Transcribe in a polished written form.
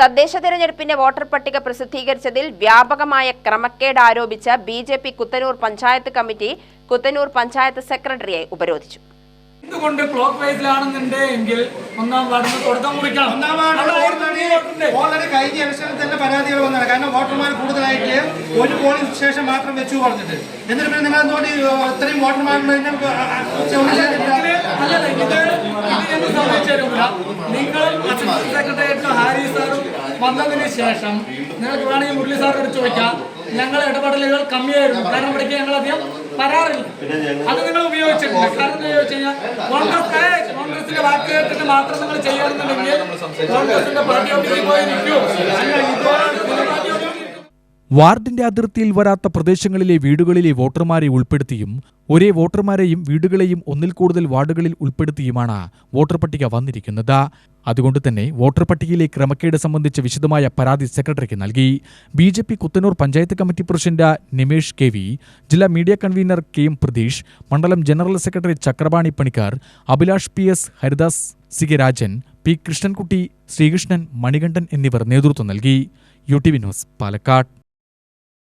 തദ്ദേശ തെരഞ്ഞെടുപ്പിന്റെ വോട്ടർ പട്ടിക പ്രസിദ്ധീകരിച്ചതിൽ വ്യാപകമായ ക്രമക്കേട് ആരോപിച്ച ബിജെപി കുത്തനൂർ പഞ്ചായത്ത് കമ്മിറ്റി കുത്തനൂർ പഞ്ചായത്ത് സെക്രട്ടറിയെ ഉപരോധിച്ചു. എന്തുകൊണ്ട് ക്ലോക്ക് വൈസിലാണെന്നുണ്ടെങ്കിൽ ഒന്നാം വാർഡിന് തുടക്കം കുറിക്കണം. ഓൾറെഡി കഴിഞ്ഞ ഇലക്ഷനിൽ തന്നെ പരാതികൾ വന്നതാണ്. കാരണം വോട്ടർമാർ കൂടുതലായിട്ട് ഒരു പോളിംഗ് സ്റ്റേഷൻ മാത്രം വെച്ചു പറഞ്ഞിട്ട് എന്നിട്ട് പിന്നെ നിങ്ങൾ എന്തുകൊണ്ട് ഇത്രയും വോട്ടർമാരുടെ നിങ്ങളും അസിസ്റ്റന്റ് സെക്രട്ടേറിയറ്റ് ഹാരിസ് സാറും വന്നതിന് ശേഷം നിങ്ങൾക്ക് വേണമെങ്കിൽ മുരളി സാറിനോട് ചോദിക്കാം. ഞങ്ങൾ ഇടപെടലുകൾ കമ്മിയായിരുന്നു. കാരണം ഇവിടേക്ക് ഞങ്ങളധികം വരാറില്ല. അത് നിങ്ങൾ ഉപയോഗിച്ചിട്ടുണ്ട്. കാരണം എന്താ ചോദിച്ചു കഴിഞ്ഞാൽ കോൺഗ്രസിന്റെ വാക്ക് കേട്ടിട്ട് മാത്രം നിങ്ങൾ ചെയ്യുകയാണെന്നുണ്ടെങ്കിൽ കോൺഗ്രസിന്റെ പാർട്ടി ഓഫീസിൽ പോയി നിൽക്കൂ. വാർഡിന്റെ അതിർത്തിയിൽ വരാത്ത പ്രദേശങ്ങളിലെ വീടുകളിലെ വോട്ടർമാരെ ഉൾപ്പെടുത്തിയും ഒരേ വോട്ടർമാരെയും വീടുകളെയും ഒന്നിൽ കൂടുതൽ വാർഡുകളിൽ ഉൾപ്പെടുത്തിയുമാണ് വോട്ടർ പട്ടിക വന്നിരിക്കുന്നത്. അതുകൊണ്ട് തന്നെ വോട്ടർ പട്ടികയിലെ ക്രമക്കേട് സംബന്ധിച്ച് വിശദമായ പരാതി സെക്രട്ടറിക്ക് നൽകി. BJP Kuthanur panchayat committee president Nimesh KV, ജില്ലാ മീഡിയ കൺവീനർ KM പ്രതീഷ്, മണ്ഡലം general secretary Chakrapani Panicker, Abhilash PS, Haridas CK Rajan, P Krishnankutty, Sreekrishnan, Manikandan എന്നിവർ നേതൃത്വം നൽകി. UTV news, Palakkad.